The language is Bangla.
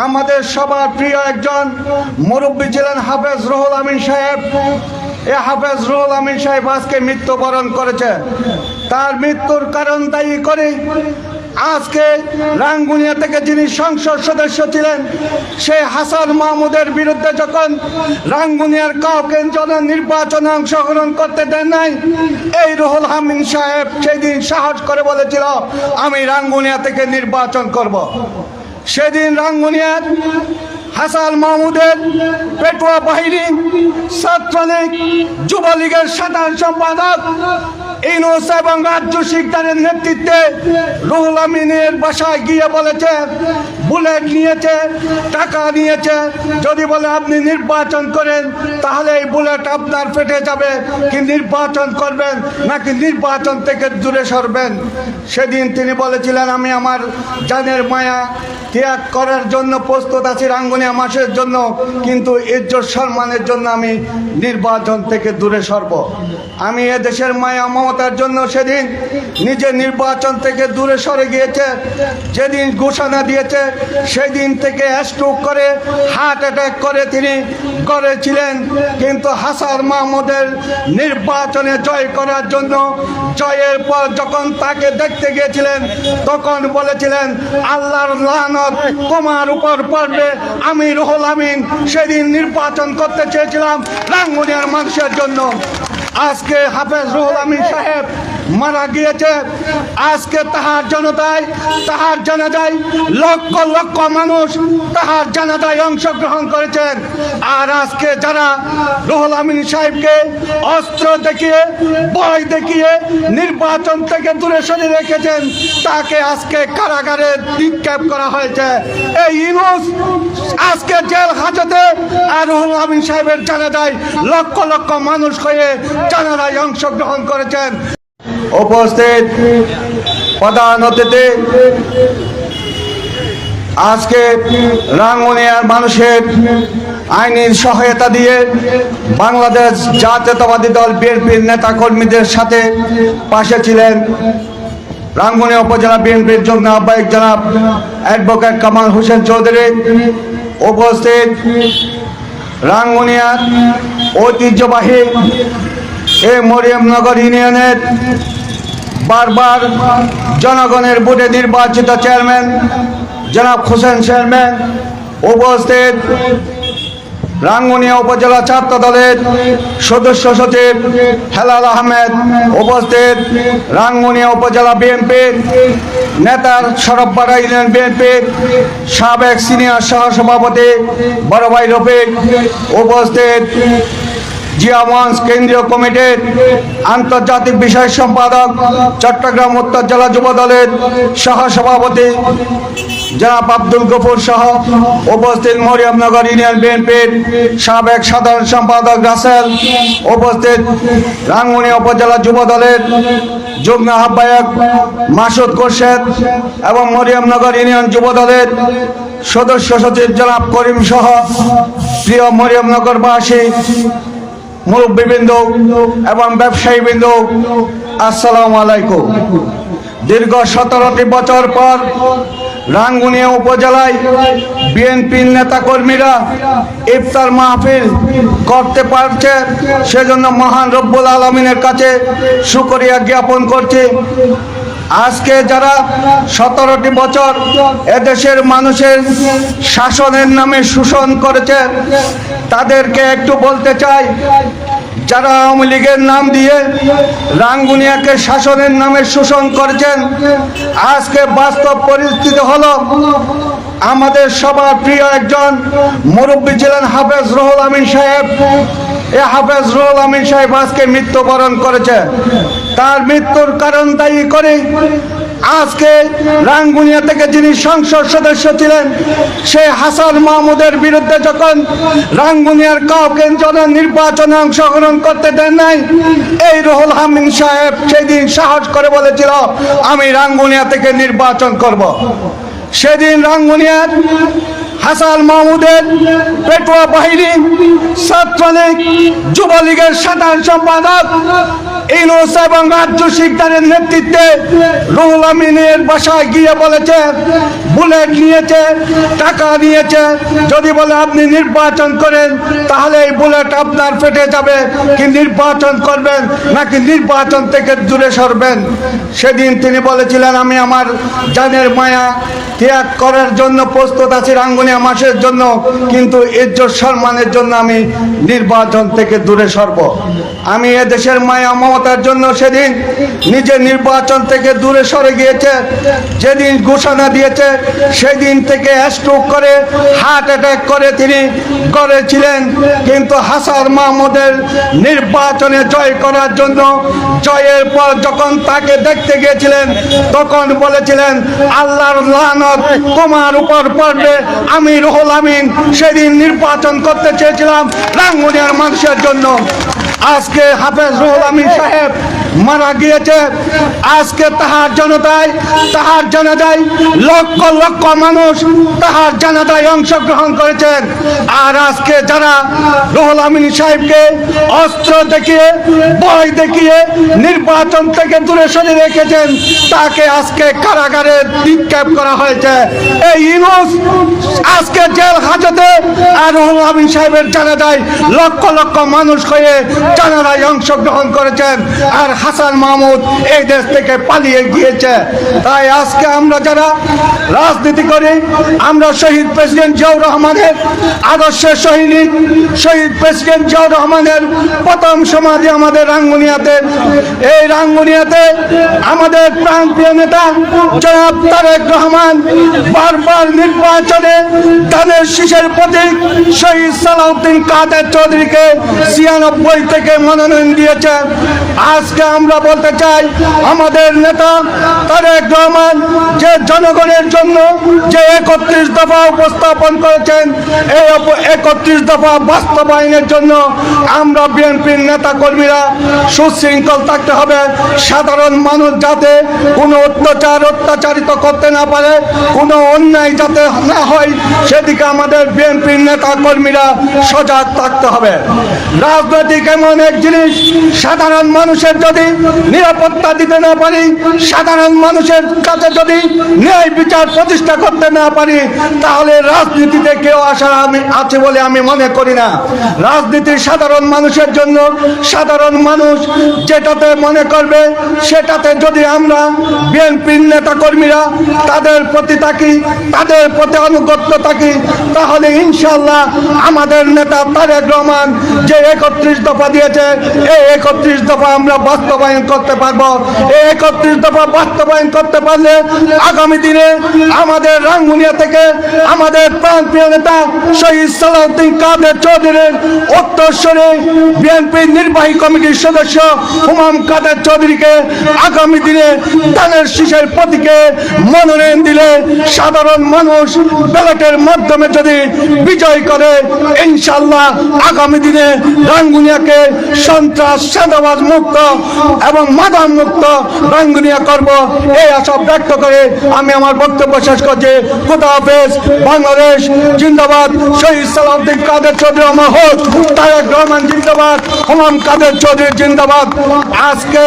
আমাদের সবার প্রিয় একজন মুরব্বী ছিলেন হাফেজ রুহুল আমিন সাহেব। এই হাফেজ রুহুল আমিন সাহেব আজকে মৃত্যুবরণ করেছে। তার মৃত্যুর কারণ দায়ী করে আজকে রাঙ্গুনিয়া থেকে যিনি সংসদ সদস্য ছিলেন সেই হাসান মাহমুদের বিরুদ্ধে যখন রাঙ্গুনিয়ার কাউকে নির্বাচনে অংশগ্রহণ করতে দেন নাই, এই রুহুল আমিন সাহেব সেই দিন সাহস করে বলেছিল আমি রাঙ্গুনিয়া থেকে নির্বাচন করব। সেদিন রাঙ্গুনিয়ার হাসান মাহমুদের পেটুয়া বাহিনী, ছাত্রলীগ, যুবলীগের সাধারণ সম্পাদক ইউনূস এবং রাজ্য শিকদারের নেতৃত্বে রুহুল আমিনের বাসায় গিয়ে বলেছে বুলেট নিয়েছে, টাকা নিয়েছে, যদি বলে আপনি নির্বাচন করেন তাহলে এই বুলেট আপনার ফেটে যাবে, কি নির্বাচন করবেন নাকি নির্বাচন থেকে দূরে সরবেন। সেদিন তিনি বলেছিলেন আমি আমার জানের মায়া ত্যাগ করার জন্য প্রস্তুত আছি রাঙ্গুনিয়া মাসের জন্য, কিন্তু ইজ্জত সম্মানের জন্য আমি নির্বাচন থেকে দূরে সরব। আমি এদেশের মায়া মমতার জন্য সেদিন নিজে নির্বাচন থেকে দূরে সরে গিয়েছে। যেদিন ঘোষণা দিয়েছে সেই দিন থেকে স্ট্রোক করে হার্ট অ্যাটাক করে তিনি করেছিলেন। কিন্তু হাসান মাহমুদের নির্বাচনে জয় করার জন্য জয়ের পর যখন তাকে দেখতে গিয়েছিলেন তখন বলেছিলেন আল্লাহর লানত তোমার উপর পড়বে। আমি রুহুল আমিন সেদিন নির্বাচন করতে চেয়েছিলাম রাঙ্গুনিয়ার মানুষের জন্য। আজকে হাফেজ রুহুল আমিন সাহেব মারা গিয়েছে। আজকে তাহার জনতায়, তাহার জানাজায় লক্ষ লক্ষ মানুষ তাহার জানাজায় অংশগ্রহণ করেছেন। আর আজকে যারা রুহুল আমিন সাহেবকে অস্ত্র দেখিয়ে, ভয় দেখিয়ে নির্বাচন থেকে দূরে সরে রেখেছেন তাকে আজকে কারাগারে নিক্ষেপ করা হয়েছে। এই ইউনূস আজকে জেল হাজতে, আর রুহুল আমিন সাহেবের জানাজায় লক্ষ লক্ষ মানুষ হয়ে জানাজায় অংশগ্রহণ করেছেন। উপস্থিত প্রধান অতিথি, আজকে রাঙ্গুনিয়ার মানুষের আইনি সহায়তা দিয়ে বাংলাদেশ জাতীয়তাবাদী দল বিএনপির নেতা কর্মীদের সাথে পাশে ছিলেন রাঙ্গুনিয়া উপজেলা বিএনপির যুগ্ম আহ্বায়ক জনাব অ্যাডভোকেট কামাল হোসেন চৌধুরী। উপস্থিত রাঙ্গুনিয়ার ঐতিহ্যবাহী এই মরিয়মনগর ইউনিয়নের বারবার জনগণের ভোটে নির্বাচিত চেয়ারম্যান জনাব হোসেন চেয়ারম্যান। উপস্থিত রাঙ্গুনিয়া উপজেলা ছাত্র দলের সদস্য সচিব হেলাল আহমেদ। উপস্থিত রাঙ্গুনিয়া উপজেলা বিএনপির নেতার সরবপাড়া ইউনিয়ন বিএনপির সাবেক সিনিয়র সহসভাপতি বড় ভাই রফিক। উপস্থিত জিয়াওয়ান্স কেন্দ্রীয় কমিটির আন্তর্জাতিক বিষয় সম্পাদক চট্টগ্রাম উত্তর জেলা যুব দলের সহসভাপতি জনাব আব্দুল গফুর সহ উপস্থিত মরিয়মনগর ইউনিয়ন বিএনপির সাবেক সাধারণ সম্পাদক রাসেল। উপস্থিত রাঙ্গুনিয়া উপজেলা যুব দলের যুগ্ম আহ্বায়ক মাসুদ খোরশেদ এবং মরিয়মনগর ইউনিয়ন যুব দলের সদস্য সচিব জনাব করিম সহ প্রিয় মরিয়মনগরবাসী, মুরব্বীবৃন্দ এবং ব্যবসায়ীবৃন্দ, আসসালামু আলাইকুম। দীর্ঘ 17টি বছর পর রাঙ্গুনিয়া উপজেলায় বিএনপির নেতা কর্মীরা ইফতার মাহফিল করতে পারছে, সেজন্য মহান রব্বুল আলামিনের কাছে শুকরিয়া জ্ঞাপন করছি। আজকে যারা 17টি বছর এদেশের মানুষের শাসনের নামে শোষণ করেছে তাদেরকে একটু বলতে চাই, যারা আওয়ামী লীগের নাম দিয়ে রাঙ্গুনিয়াকে শাসনের নামে শোষণ করেছেন, আজকে বাস্তব পরিস্থিতি হলো আমাদের সবার প্রিয় একজন মুরব্বী ছিলেন হাফেজ রুহুল আমিন সাহেব। এই হাফেজ রুহুল আমিন সাহেব আজকে মৃত্যুবরণ করেছে। তার মৃত্যুর কারণ দায়ী করে আজকে রাঙ্গুনিয়া থেকে যিনি সংসদ সদস্য ছিলেন সেই হাসান মাহমুদের বিরুদ্ধে যখন রাঙ্গুনিয়ার কাউকে নির্বাচনে অংশগ্রহণ করতে দেন নাই, এই রুহুল আমিন সাহেব সেই দিন সাহস করে বলেছিল আমি রাঙ্গুনিয়া থেকে নির্বাচন করব। সেদিন রাঙ্গুনিয়ার হাসান মাহমুদের পেটুয়া বাহিনী, ছাত্রলীগ, যুবলীগের সাধারণ সম্পাদক ইউনূস এবং রাজ্য শিকদারের নেতৃত্বে রুহুল আমিনের বাসায় গিয়ে বলেছে বুলেট নিয়েছে, টাকা নিয়েছে, যদি বলে আপনি নির্বাচন করেন তাহলে এই বুলেট আপনার ফেটে যাবে, কি নির্বাচন করবেন নাকি নির্বাচন থেকে দূরে সরবেন। সেদিন তিনি বলেছিলেন আমি আমার জানের মায়া ত্যাগ করার জন্য প্রস্তুত আছি রাঙ্গুনিয়া মাসের জন্য, কিন্তু ইজ্জত সম্মানের জন্য আমি নির্বাচন থেকে দূরে সরব। আমি এদেশের মায়া মমতার জন্য সেদিন নিজে নির্বাচন থেকে দূরে সরে গিয়েছে। যেদিন ঘোষণা দিয়েছে সেদিন থেকে স্ট্রোক করে হার্ট অ্যাটাক করে তিনি করেছিলেন, কিন্তু হাসান মাহমুদের নির্বাচনে জয় করার জন্য জয়ের পর যখন তাকে দেখতে গিয়েছিলেন তখন বলেছিলেন আল্লাহর লানত তোমার উপর পড়বে। আমি রুহুল আমিন সেদিন নির্বাচন করতে চেয়েছিলাম রাঙ্গুনিয়ার মানুষের জন্য। আজকে হাফেজ রুহুল আমিন সাহেব মারা গিয়েছে। আজকে তাহার জানাজায় লক্ষ লক্ষ মানুষ তাহার জানাজায় অংশগ্রহণ করেছেন। আর আজকে যারা রুহুল আমিন সাহেবকে অস্ত্র দেখিয়ে ভয় দেখিয়ে নির্বাচন থেকে দূরে সরে রেখেছেন তাকে আজকে কারাগারে নিক্ষেপ করা হয়েছে। এই ইউনূস আজকে জেল হাজতে, আর রুহুল আমিন সাহেবের জানাজায় লক্ষ লক্ষ মানুষ হয়ে জানাজায় অংশগ্রহণ করেছেন, আর হাসান মাহমুদ এই দেশ থেকে পালিয়ে গিয়েছে। তাই আজকে আমরা যারা রাজনীতি করি আমরা শহীদ প্রেসিডেন্ট জিয়াউর রহমানের আদর্শের সৈনিক, শহীদ প্রেসিডেন্ট জিয়াউর রহমানের প্রথম সমাধি আমাদের রাঙ্গুনিয়াতে। এই রাঙ্গুনিয়াতে আমাদের প্রাণপ্রিয় নেতা জনাব তারেক রহমান বারবার নির্বাচনে ধানের শীষের প্রতীক শহীদ সালাউদ্দিন কাদের চৌধুরীকে 96 থেকে মনোনয়ন দিয়েছে। আজকে আমরা বলতে চাই আমাদের নেতা তারেক রহমান যে জনগণের জন্য যে 31 দফা উপস্থাপন করেছেন, এই 31 দফা বাস্তবায়নের জন্য আমরা বিএনপির নেতা কর্মীরা সুশৃঙ্খল থাকতে হবে। সাধারণ মানুষ যাতে কোনো অত্যাচারিত করতে না পারে, কোনো অন্যায় যাতে না হয় সেদিকে আমাদের বিএনপির নেতা কর্মীরা সজাগ থাকতে হবে। রাজনৈতিক এমন এক জিনিস, সাধারণ মানুষের যদি নিরাপত্তা দিতে না পারি, সাধারণ মানুষের কাছে যদি ন্যায় বিচার প্রতিষ্ঠা করতে না পারি, তাহলে রাজনীতিতে কেউ আসার আছে বলে আমি মনে করি না। রাজনীতি সাধারণ মানুষের জন্য, সাধারণ মানুষ যেটাতে মনে করবে সেটাতে যদি আমরা বিএনপির নেতা কর্মীরা তাদের প্রতি থাকি, তাদের প্রতি আনুগত্য থাকি, তাহলে ইনশাআল্লাহ আমাদের নেতা তারেক রহমান যে 31 দফা দিয়েছে এই 31 দফা আমরা বাস্তবায়ন করতে পারবো। এই 31 দফা বাস্তবায়ন করতে পারলে আগামী দিনে আমাদের রাঙ্গুনিয়া থেকে আমাদের প্রাণপ্রিয় নেতা শহীদ সালাউদ্দিন কাদের চৌধুরীর উত্তরসূরি বিএনপির নির্বাহী কমিটির সদস্য হুমাম কাদের চৌধুরীকে আগামী দিনে ধানের শীষের প্রতীকে মনোনয়ন দিলে সাধারণ মানুষ ব্যালটের মাধ্যমে যদি বিজয় করে ইনশাআল্লাহ আগামী দিনে রাঙ্গুনিয়াকে সন্ত্রাস চাঁদাবাজ মুক্ত এবং মাদক মুক্ত রাঙ্গুনিয়া করব, এই আশা ব্যক্ত করে আমি আমার বক্তব্য শেষ করছি। খোদা হাফেজ। বাংলাদেশ জিন্দাবাদ। শহীদ সালাউদ্দিন কাদের চৌধুরী অমর হোক। তারেক রহমান জিন্দাবাদ। হুমাম কাদের চৌধুরী জিন্দাবাদ। আজকে